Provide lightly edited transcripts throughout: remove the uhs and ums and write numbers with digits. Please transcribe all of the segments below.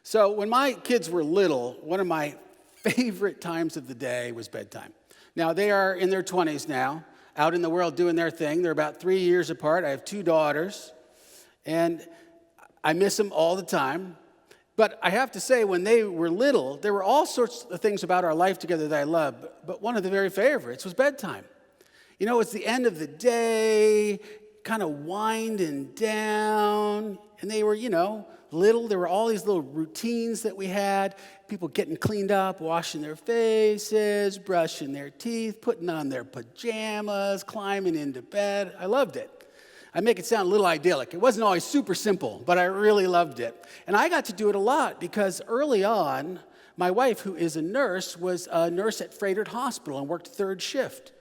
So when my kids were little, one of my favorite times of the day was bedtime. Now, they are in their 20s now, out in the world doing their thing. They're about 3 years apart. I have 2 daughters, and I miss them all the time. But I have to say, when they were little, there were all sorts of things about our life together that I loved. But one of the very favorites was bedtime. You know, it's the end of the day, kind of winding down. And they were, little. There were all these little routines that we had. People getting cleaned up, washing their faces, brushing their teeth, putting on their pajamas, climbing into bed. I loved it. I make it sound a little idyllic. It wasn't always super simple, but I really loved it. And I got to do it a lot because early on, my wife, who is a nurse, was a nurse at Froedtert Hospital and worked third shift.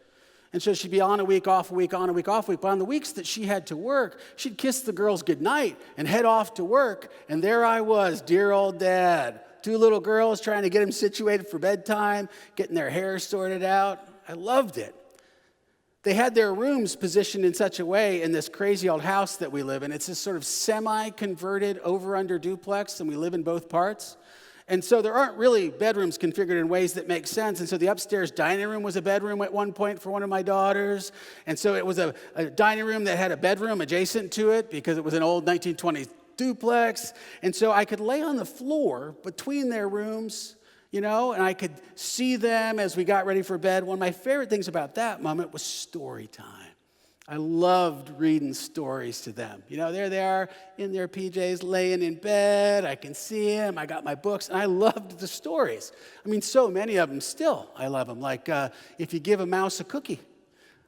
And so she'd be on a week, off a week, on a week, off a week. But on the weeks that she had to work, she'd kiss the girls goodnight and head off to work. And there I was, dear old dad. 2 little girls trying to get them situated for bedtime, getting their hair sorted out. I loved it. They had their rooms positioned in such a way in this crazy old house that we live in. It's this sort of semi-converted over-under duplex, and we live in both parts. And so there aren't really bedrooms configured in ways that make sense. And so the upstairs dining room was a bedroom at one point for one of my daughters. And so it was a dining room that had a bedroom adjacent to it because it was an old 1920s duplex. And so I could lay on the floor between their rooms, and I could see them as we got ready for bed. One of my favorite things about that moment was story time. I loved reading stories to them. There they are in their PJs laying in bed. I can see them. I got my books, and I loved the stories. So many of them still. I love them. Like If You Give a Mouse a Cookie.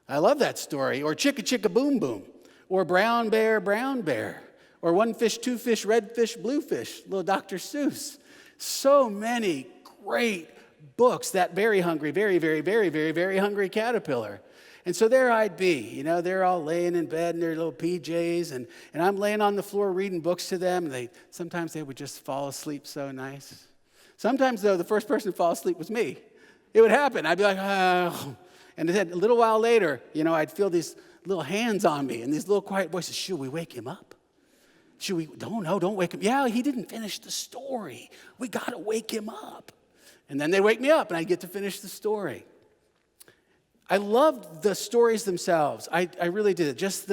I love that story. Or Chicka Chicka Boom Boom. Or Brown Bear, Brown Bear. Or One Fish, Two Fish, Red Fish, Blue Fish. Little Dr. Seuss. So many great books. That very hungry, very, very, very, very, very hungry caterpillar. And so there I'd be, they're all laying in bed in their little PJs, and I'm laying on the floor reading books to them, and sometimes they would just fall asleep so nice. Sometimes, though, the first person to fall asleep was me. It would happen. I'd be like, oh. And then a little while later, I'd feel these little hands on me and these little quiet voices. Should we wake him up? Should we? Don't wake him. Yeah, he didn't finish the story. We got to wake him up. And then they wake me up, and I get to finish the story. I loved the stories themselves. I really did. Just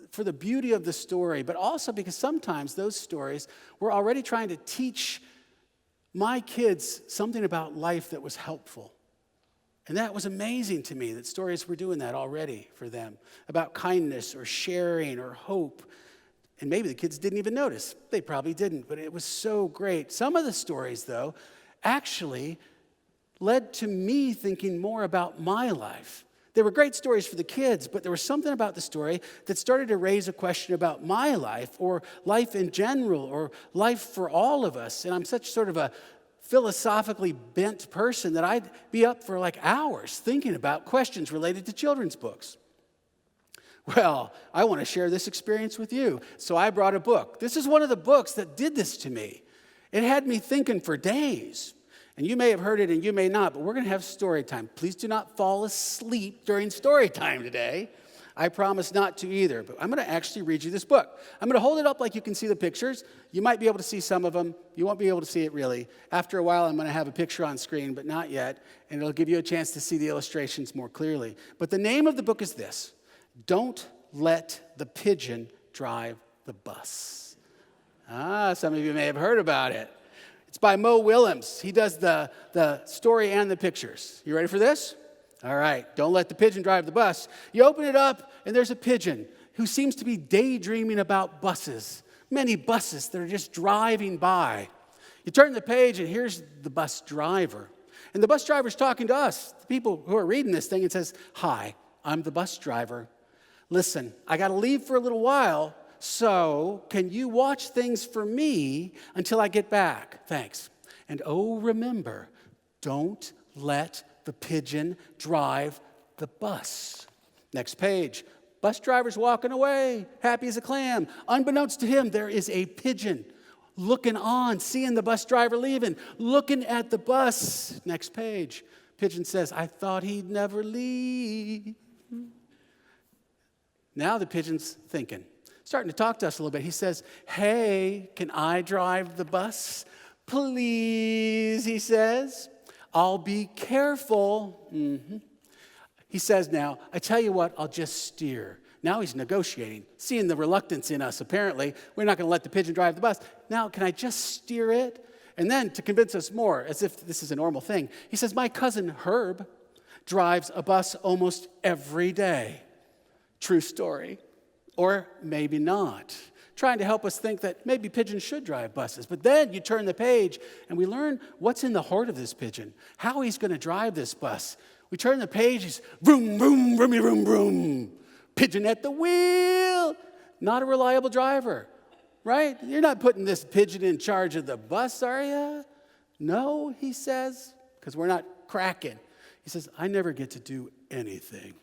for the beauty of the story, but also because sometimes those stories were already trying to teach my kids something about life that was helpful. And that was amazing to me, that stories were doing that already for them, about kindness or sharing or hope. And maybe the kids didn't even notice. They probably didn't, but it was so great. Some of the stories, though, actually led to me thinking more about my life. They were great stories for the kids, but there was something about the story that started to raise a question about my life, or life in general, or life for all of us. And I'm such sort of a philosophically bent person that I'd be up for like hours thinking about questions related to children's books. Well, I want to share this experience with you. So I brought a book. This is one of the books that did this to me. It had me thinking for days. And you may have heard it and you may not, but we're going to have story time. Please do not fall asleep during story time today. I promise not to either, but I'm going to actually read you this book. I'm going to hold it up like you can see the pictures. You might be able to see some of them. You won't be able to see it really. After a while, I'm going to have a picture on screen, but not yet, and it'll give you a chance to see the illustrations more clearly. But the name of the book is this: Don't Let the Pigeon Drive the Bus. Some of you may have heard about it. It's by Mo Willems. He does the story and the pictures. You ready for this? All right. Don't let the pigeon drive the bus. You open it up, and there's a pigeon who seems to be daydreaming about buses. Many buses that are just driving by. You turn the page, and here's the bus driver. And the bus driver's talking to us, the people who are reading this thing, and says, "Hi, I'm the bus driver. Listen, I got to leave for a little while, so can you watch things for me until I get back? Thanks. And oh, remember, don't let the pigeon drive the bus." Next page. Bus driver's walking away, happy as a clam. Unbeknownst to him, there is a pigeon looking on, seeing the bus driver leaving, looking at the bus. Next page. Pigeon says, "I thought he'd never leave." Now the pigeon's thinking, starting to talk to us a little bit. He says, hey, can I drive the bus? Please, he says. I'll be careful. He says now, I tell you what, I'll just steer. Now he's negotiating, seeing the reluctance in us, apparently. We're not going to let the pigeon drive the bus. Now, can I just steer it? And then to convince us more, as if this is a normal thing, he says, my cousin Herb drives a bus almost every day. True story. Or maybe not. Trying to help us think that maybe pigeons should drive buses. But then you turn the page and we learn what's in the heart of this pigeon, how he's going to drive this bus. We turn the page, he's vroom, vroom, vroomy, vroom, vroom. Pigeon at the wheel. Not a reliable driver, right? You're not putting this pigeon in charge of the bus, are you? No, he says, because we're not cracking. He says, I never get to do anything.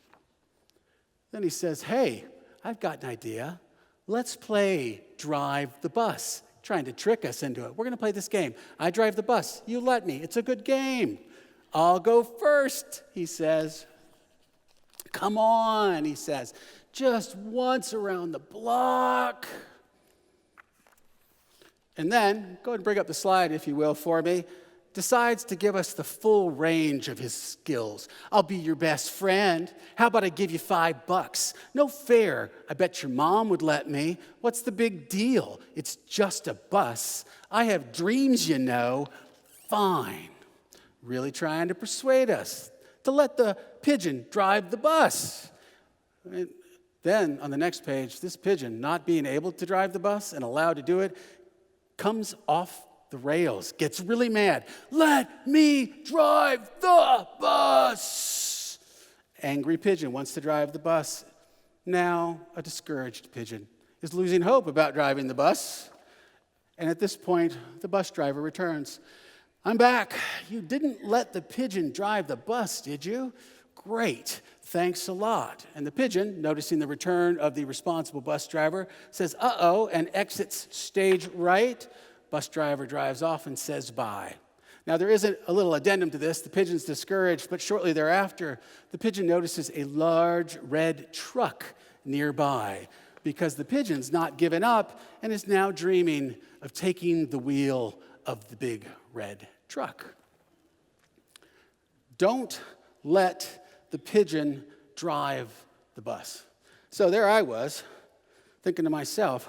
Then he says, hey, I've got an idea. Let's play drive the bus, trying to trick us into it. We're going to play this game. I drive the bus. You let me. It's a good game. I'll go first, he says. Come on, he says. Just once around the block. And then, go ahead and bring up the slide, if you will, for me. Decides to give us the full range of his skills. I'll be your best friend. How about I give you $5? No fair. I bet your mom would let me. What's the big deal? It's just a bus. I have dreams, you know. Fine. Really trying to persuade us to let the pigeon drive the bus. And then on the next page, this pigeon, not being able to drive the bus and allowed to do it, comes off the rails, gets really mad. Let me drive the bus. Angry pigeon wants to drive the bus. Now, a discouraged pigeon is losing hope about driving the bus. And at this point, the bus driver returns. I'm back. You didn't let the pigeon drive the bus, did you? Great. Thanks a lot. And the pigeon, noticing the return of the responsible bus driver, says, uh-oh, and exits stage right. Bus driver drives off and says bye. Now, there is a little addendum to this. The pigeon's discouraged, but shortly thereafter, the pigeon notices a large red truck nearby because the pigeon's not given up and is now dreaming of taking the wheel of the big red truck. Don't let the pigeon drive the bus. So there I was, thinking to myself,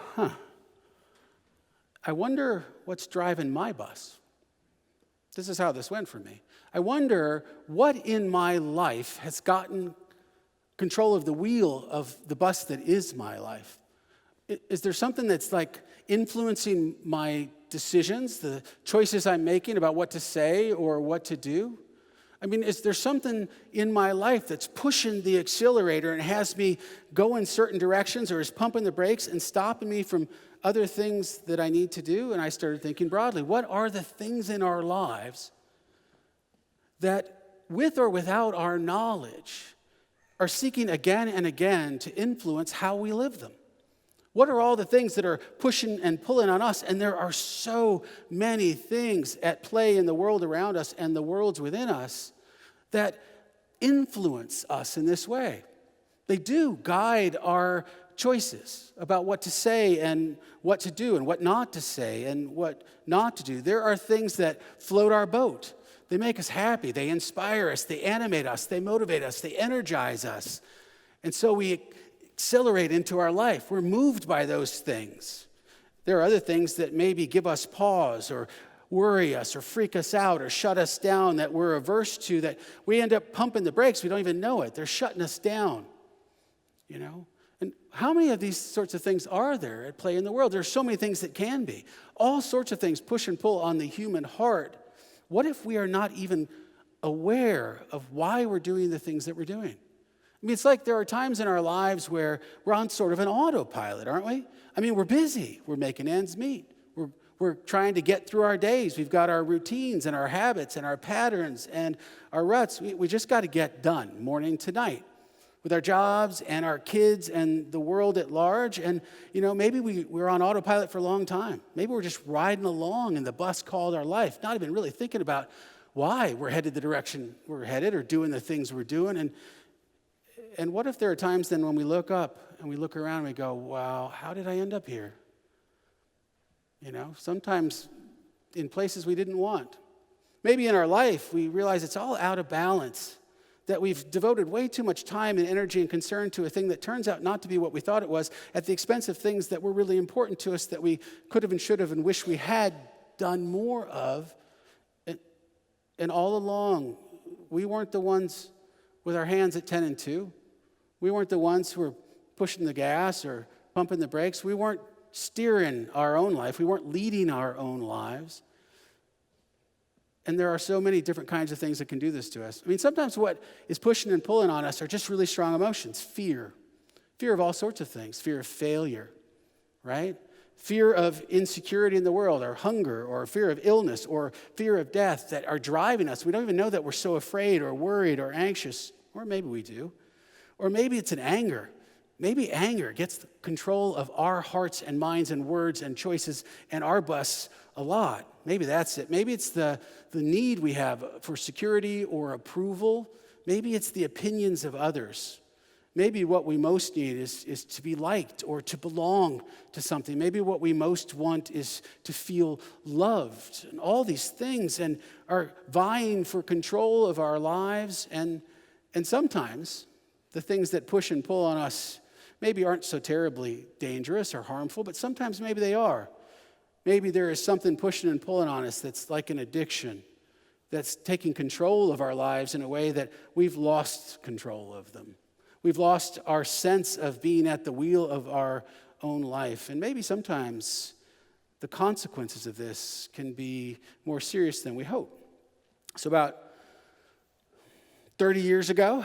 I wonder what's driving my bus. This is how this went for me. I wonder what in my life has gotten control of the wheel of the bus that is my life. Is there something that's like influencing my decisions, the choices I'm making about what to say or what to do? I mean, is there something in my life that's pushing the accelerator and has me go in certain directions, or is pumping the brakes and stopping me from other things that I need to do? And I started thinking broadly, what are the things in our lives that, with or without our knowledge, are seeking again and again to influence how we live them? What are all the things that are pushing and pulling on us? And there are so many things at play in the world around us and the worlds within us that influence us in this way. They do guide our choices about what to say and what to do and what not to say and what not to do. There are things that float our boat. They make us happy. They inspire us. They animate us. They motivate us. They energize us. And so we accelerate into our life. We're moved by those things. There are other things that maybe give us pause or worry us or freak us out or shut us down that we're averse to, that we end up pumping the brakes. We don't even know it. They're shutting us down, you know? And how many of these sorts of things are there at play in the world? There's so many things that can be. All sorts of things push and pull on the human heart. What if we are not even aware of why we're doing the things that we're doing? I mean, it's like there are times in our lives where we're on sort of an autopilot, aren't we? I mean, we're busy. We're making ends meet. We're trying to get through our days. We've got our routines and our habits and our patterns and our ruts. We just got to get done morning to night with our jobs and our kids and the world at large. And, you know, maybe we're on autopilot for a long time. Maybe we're just riding along in the bus called our life, not even really thinking about why we're headed the direction we're headed or doing the things we're doing. And And what if there are times then when we look up and we look around and we go, wow, how did I end up here? Sometimes in places we didn't want. Maybe in our life we realize it's all out of balance, that we've devoted way too much time and energy and concern to a thing that turns out not to be what we thought it was, at the expense of things that were really important to us that we could have and should have and wish we had done more of. And all along, we weren't the ones with our hands at 10 and 2. We weren't the ones who were pushing the gas or pumping the brakes. We weren't steering our own life. We weren't leading our own lives. And there are so many different kinds of things that can do this to us. Sometimes what is pushing and pulling on us are just really strong emotions. Fear of all sorts of things. Fear of failure, right? Fear of insecurity in the world, or hunger, or fear of illness, or fear of death that are driving us. We don't even know that we're so afraid or worried or anxious, or maybe we do. Or maybe it's an anger. Maybe anger gets control of our hearts and minds and words and choices and our bus a lot. Maybe that's it. Maybe it's the need we have for security or approval. Maybe it's the opinions of others. Maybe what we most need is to be liked or to belong to something. Maybe what we most want is to feel loved. And all these things and are vying for control of our lives. And sometimes the things that push and pull on us maybe aren't so terribly dangerous or harmful, but sometimes maybe they are. Maybe there is something pushing and pulling on us that's like an addiction, that's taking control of our lives in a way that we've lost control of them. We've lost our sense of being at the wheel of our own life. And maybe sometimes the consequences of this can be more serious than we hope. So about 30 years ago,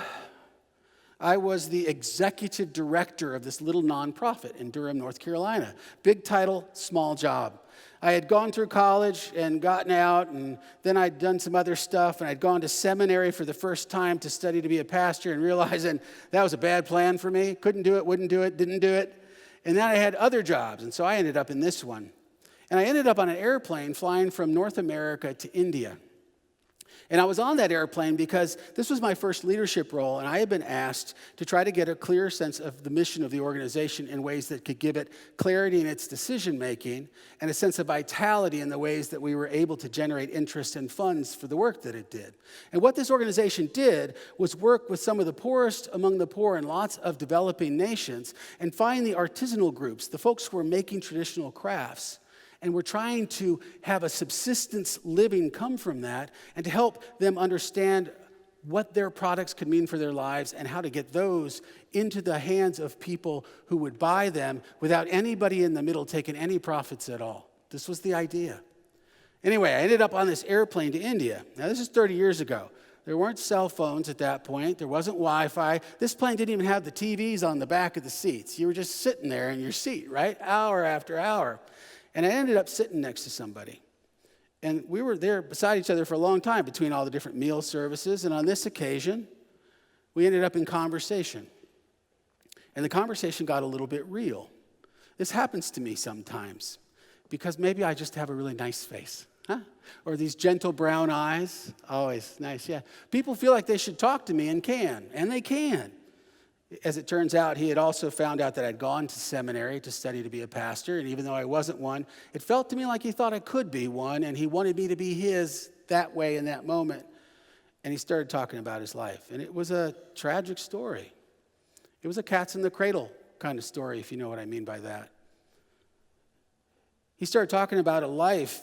I was the executive director of this little nonprofit in Durham, North Carolina. Big title, small job. I had gone through college and gotten out, and then I'd done some other stuff, and I'd gone to seminary for the first time to study to be a pastor, and realizing that was a bad plan for me. Couldn't do it, wouldn't do it, didn't do it. And then I had other jobs, and so I ended up in this one. And I ended up on an airplane flying from North America to India. And I was on that airplane because this was my first leadership role, and I had been asked to try to get a clear sense of the mission of the organization in ways that could give it clarity in its decision-making and a sense of vitality in the ways that we were able to generate interest and funds for the work that it did. And what this organization did was work with some of the poorest among the poor in lots of developing nations and find the artisanal groups, the folks who were making traditional crafts. And we're trying to have a subsistence living come from that and to help them understand what their products could mean for their lives and how to get those into the hands of people who would buy them without anybody in the middle taking any profits at all. This was the idea. Anyway, I ended up on this airplane to India. Now, this is 30 years ago. There weren't cell phones at that point. There wasn't Wi-Fi. This plane didn't even have the TVs on the back of the seats. You were just sitting there in your seat, right? Hour after hour. And I ended up sitting next to somebody. And we were there beside each other for a long time between all the different meal services. And on this occasion, we ended up in conversation. And the conversation got a little bit real. This happens to me sometimes because maybe I just have a really nice face. Or these gentle brown eyes. Always nice, yeah. People feel like they should talk to me and they can. As it turns out, he had also found out that I'd gone to seminary to study to be a pastor, and even though I wasn't one, it felt to me like he thought I could be one, and he wanted me to be his that way in that moment. And he started talking about his life, and it was a tragic story. It was a cats in the cradle kind of story, if you know what I mean by that. He started talking about a life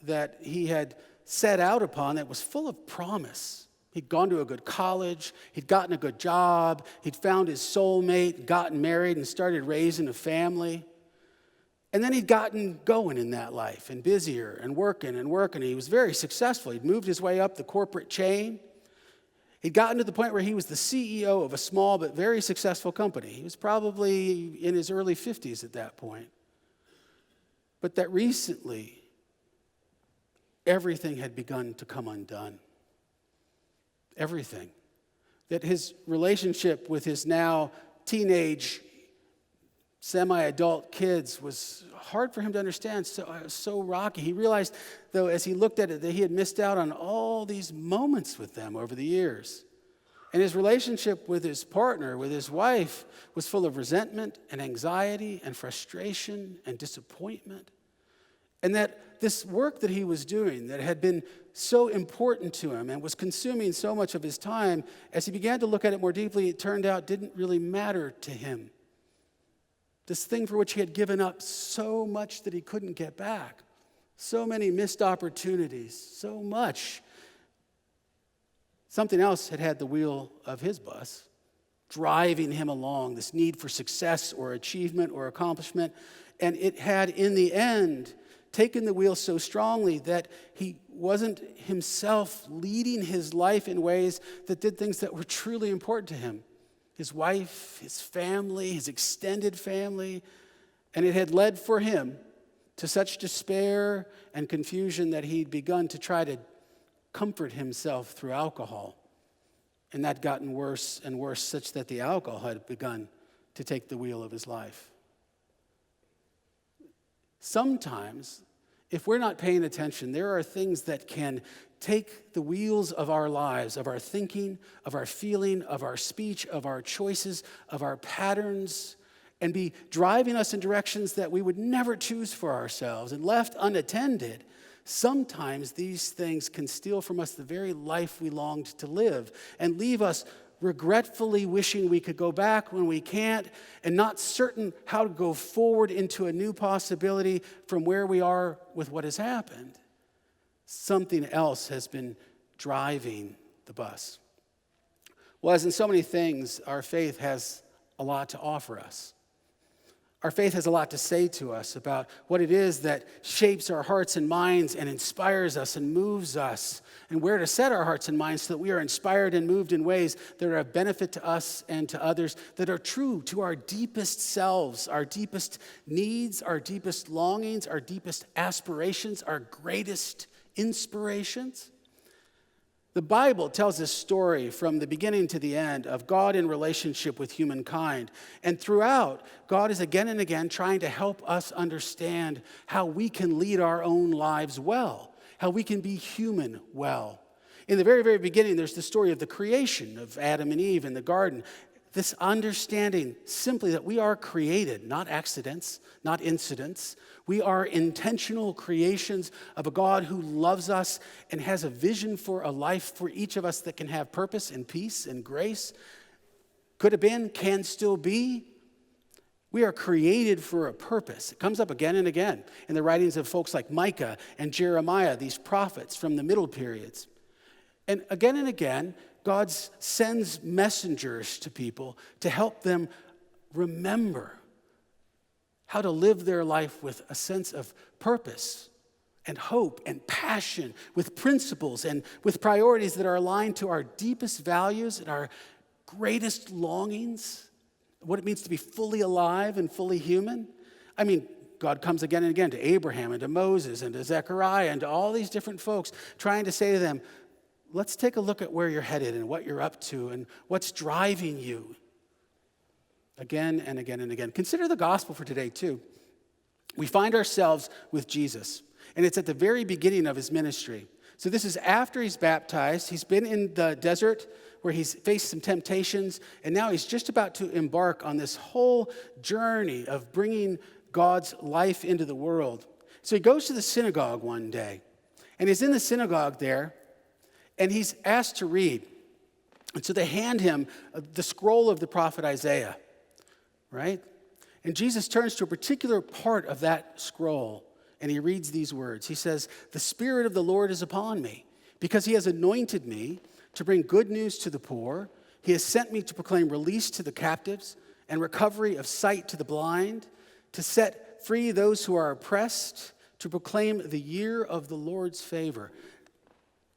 that he had set out upon that was full of promise. He'd gone to a good college, he'd gotten a good job, he'd found his soulmate, gotten married, and started raising a family. And then he'd gotten going in that life, and busier, and working. He was very successful. He'd moved his way up the corporate chain. He'd gotten to the point where he was the CEO of a small but very successful company. He was probably in his early 50s at that point. But that recently, everything had begun to come undone. Everything. That his relationship with his now teenage, semi-adult kids was hard for him to understand, so rocky. He realized, though, as he looked at it, that he had missed out on all these moments with them over the years. And his relationship with his partner, with his wife, was full of resentment and anxiety and frustration and disappointment. And that this work that he was doing that had been so important to him and was consuming so much of his time, as he began to look at it more deeply, it turned out didn't really matter to him. This thing for which he had given up so much that he couldn't get back, so many missed opportunities, so much. Something else had had the wheel of his bus, driving him along, this need for success or achievement or accomplishment. And it had, in the end, taken the wheel so strongly that he wasn't himself leading his life in ways that did things that were truly important to him. His wife, his family, his extended family. And it had led for him to such despair and confusion that he'd begun to try to comfort himself through alcohol. And that gotten worse and worse, such that the alcohol had begun to take the wheel of his life. Sometimes, if we're not paying attention, there are things that can take the wheels of our lives, of our thinking, of our feeling, of our speech, of our choices, of our patterns, and be driving us in directions that we would never choose for ourselves. And left unattended, sometimes these things can steal from us the very life we longed to live and leave us regretfully wishing we could go back when we can't, and not certain how to go forward into a new possibility from where we are with what has happened. Something else has been driving the bus. Well, as in so many things, our faith has a lot to offer us. Our faith has a lot to say to us about what it is that shapes our hearts and minds and inspires us and moves us, and where to set our hearts and minds so that we are inspired and moved in ways that are of benefit to us and to others, that are true to our deepest selves, our deepest needs, our deepest longings, our deepest aspirations, our greatest inspirations. The Bible tells this story from the beginning to the end of God in relationship with humankind. And throughout, God is again and again trying to help us understand how we can lead our own lives well, how we can be human well. In the very, very beginning, there's the story of the creation of Adam and Eve in the garden. This understanding simply that we are created, not accidents, not incidents. We are intentional creations of a God who loves us and has a vision for a life for each of us that can have purpose and peace and grace. Could have been, can still be. We are created for a purpose. It comes up again and again in the writings of folks like Micah and Jeremiah, these prophets from the middle periods. And again, God sends messengers to people to help them remember how to live their life with a sense of purpose and hope and passion, with principles and with priorities that are aligned to our deepest values and our greatest longings, what it means to be fully alive and fully human. I mean, God comes again and again to Abraham and to Moses and to Zechariah and to all these different folks, trying to say to them, let's take a look at where you're headed and what you're up to and what's driving you. Again and again and again. Consider the gospel for today, too. We find ourselves with Jesus, and it's at the very beginning of his ministry. So this is after he's baptized. He's been in the desert where he's faced some temptations, and now he's just about to embark on this whole journey of bringing God's life into the world. So he goes to the synagogue one day, and he's in the synagogue there, and he's asked to read. And so they hand him the scroll of the prophet Isaiah, right? And Jesus turns to a particular part of that scroll, and he reads these words. He says, "The Spirit of the Lord is upon me, because he has anointed me to bring good news to the poor. He has sent me to proclaim release to the captives and recovery of sight to the blind, to set free those who are oppressed, to proclaim the year of the Lord's favor."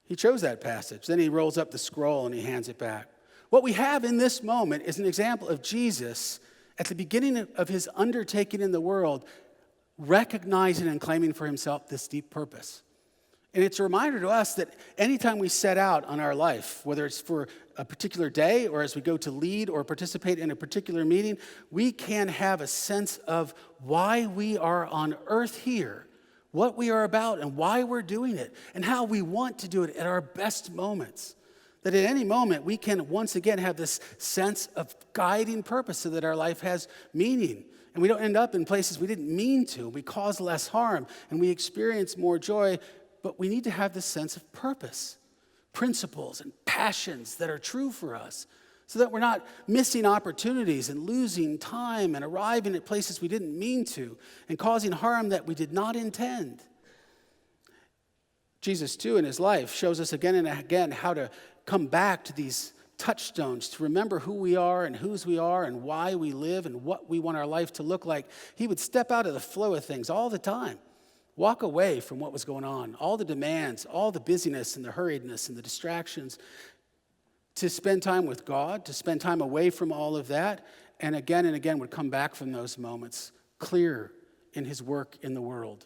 He chose that passage. Then he rolls up the scroll and he hands it back. What we have in this moment is an example of Jesus at the beginning of his undertaking in the world, recognizing and claiming for himself this deep purpose. And it's a reminder to us that anytime we set out on our life, whether it's for a particular day or as we go to lead or participate in a particular meeting, we can have a sense of why we are on earth here, what we are about and why we're doing it, and how we want to do it at our best moments. That at any moment we can once again have this sense of guiding purpose so that our life has meaning. And we don't end up in places we didn't mean to. We cause less harm and we experience more joy, but we need to have this sense of purpose, principles and passions that are true for us so that we're not missing opportunities and losing time and arriving at places we didn't mean to and causing harm that we did not intend. Jesus, too, in his life shows us again and again how to come back to these touchstones, to remember who we are and whose we are and why we live and what we want our life to look like. He would step out of the flow of things all the time, walk away from what was going on, all the demands, all the busyness and the hurriedness and the distractions, to spend time with God, to spend time away from all of that, and again would come back from those moments clear in his work in the world.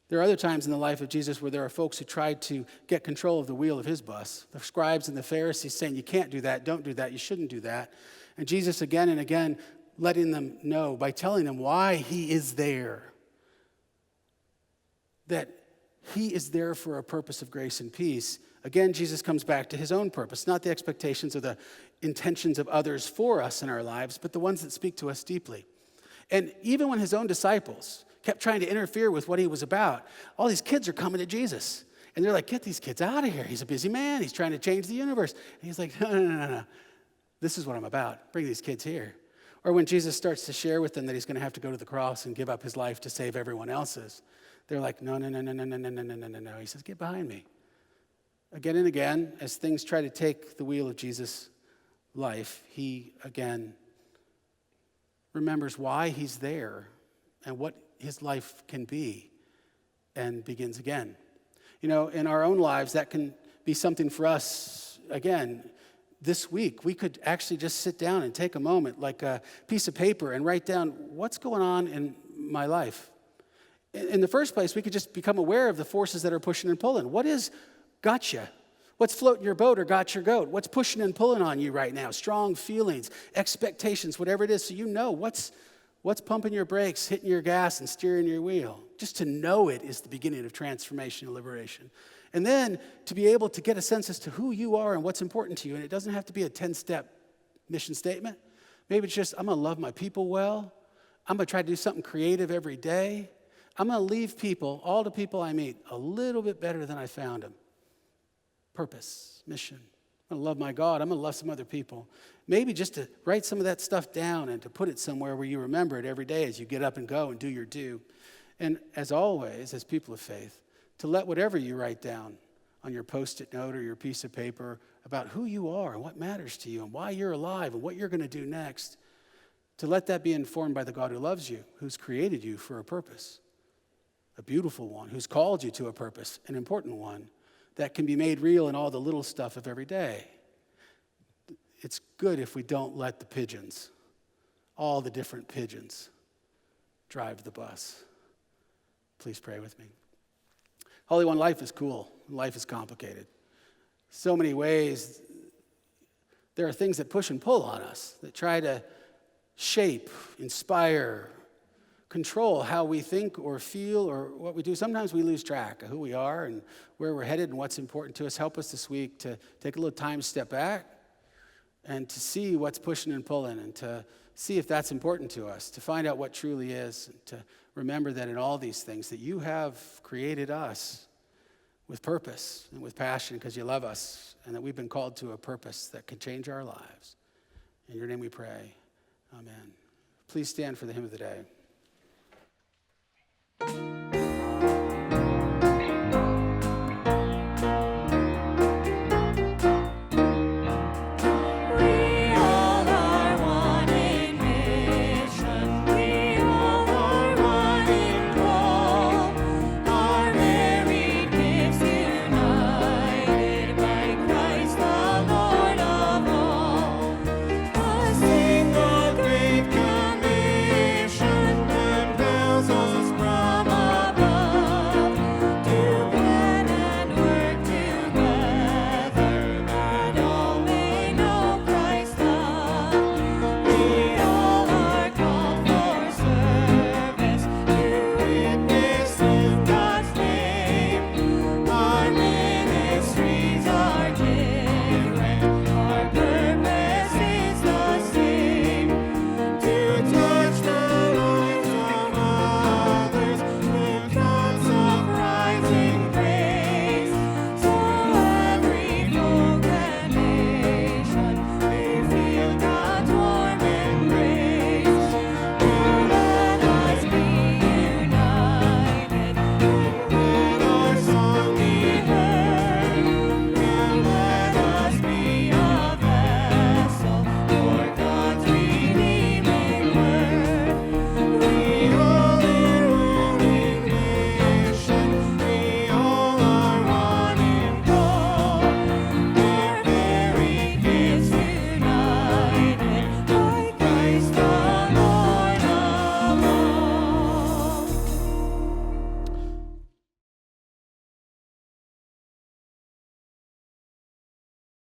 There are other times in the life of Jesus where there are folks who tried to get control of the wheel of his bus. The scribes and the Pharisees saying, you can't do that, don't do that, you shouldn't do that. And Jesus again and again letting them know by telling them why he is there. That he is there for a purpose of grace and peace. Again, Jesus comes back to his own purpose, not the expectations or the intentions of others for us in our lives, but the ones that speak to us deeply. And even when his own disciples kept trying to interfere with what he was about, all these kids are coming to Jesus. And they're like, get these kids out of here. He's a busy man. He's trying to change the universe. And he's like, no. This is what I'm about. Bring these kids here. Or when Jesus starts to share with them that he's going to have to go to the cross and give up his life to save everyone else's, they're like, no. He says, get behind me. Again and again, as things try to take the wheel of Jesus' life, he again remembers why he's there and what his life can be, and begins again. You know, in our own lives, that can be something for us, again, this week. We could actually just sit down and take a moment, like a piece of paper, and write down what's going on in my life. In the first place, we could just become aware of the forces that are pushing and pulling. What is gotcha? What's floating your boat or got your goat? What's pushing and pulling on you right now? Strong feelings, expectations, whatever it is, so you know what's pumping your brakes, hitting your gas, and steering your wheel. Just to know it is the beginning of transformation and liberation. And then to be able to get a sense as to who you are and what's important to you. And it doesn't have to be a 10-step mission statement. Maybe it's just, I'm going to love my people well. I'm going to try to do something creative every day. I'm going to leave people, all the people I meet, a little bit better than I found them. Purpose, mission. I'm going to love my God. I'm going to love some other people. Maybe just to write some of that stuff down and to put it somewhere where you remember it every day as you get up and go and do your due. And as always, as people of faith, to let whatever you write down on your Post-it note or your piece of paper about who you are and what matters to you and why you're alive and what you're going to do next, to let that be informed by the God who loves you, who's created you for a purpose, a beautiful one, who's called you to a purpose, an important one, that can be made real in all the little stuff of every day. It's good if we don't let the pigeons, all the different pigeons, drive the bus. Please pray with me. Holy One, life is cool. Life is complicated. So many ways, there are things that push and pull on us, that try to shape, inspire, control how we think or feel or what we do. Sometimes we lose track of who we are and where we're headed and what's important to us. Help us this week to take a little time to step back and to see what's pushing and pulling and to see if that's important to us, to find out what truly is, and to remember that in all these things that you have created us with purpose and with passion because you love us and that we've been called to a purpose that could change our lives. In your name we pray. Amen. Please stand for the hymn of the day.